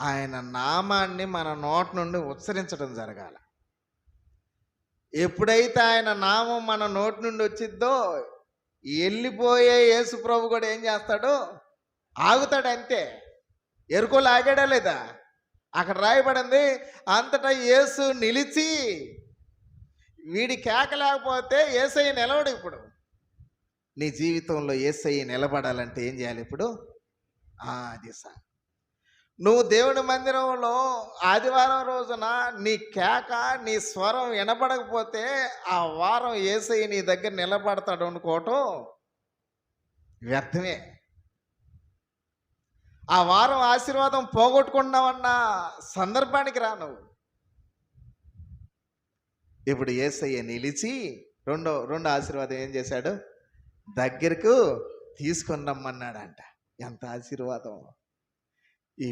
ఆయన నామాన్ని మన నోట నుండి ఉచ్చరించడం జరగాల. ఎప్పుడైతే ఆయన నామం మన నోటి నుండి వచ్చిద్దో, వెళ్ళిపోయే యేసు ప్రభు కూడా ఏం చేస్తాడు? ఆగుతాడు అంతే. ఎరుకోలు ఆగాడా లేదా? అక్కడ రాయబడింది, అంతటా యేసు నిలిచి, వీడి కేక లేకపోతే యేసయ్య నిలవడు. ఇప్పుడు నీ జీవితంలో యేసయ్య నిలబడాలంటే ఏం చేయాలి? ఇప్పుడు అది నువ్వు దేవుని మందిరంలో ఆదివారం రోజున నీ కేక, నీ స్వరం వినపడకపోతే ఆ వారం యేసయ్య నీ దగ్గర నిలబడతాడు అనుకోవటం వ్యర్థమే. ఆ వారం ఆశీర్వాదం పోగొట్టుకున్నావన్న సందర్భానికి రా నువ్వు. ఇప్పుడు యేసయ్య నిలిచి రెండో ఆశీర్వాదం ఏం చేశాడు? దగ్గరకు తీసుకొని రమ్మన్నాడంట. ఎంత ఆశీర్వాదం! ఈ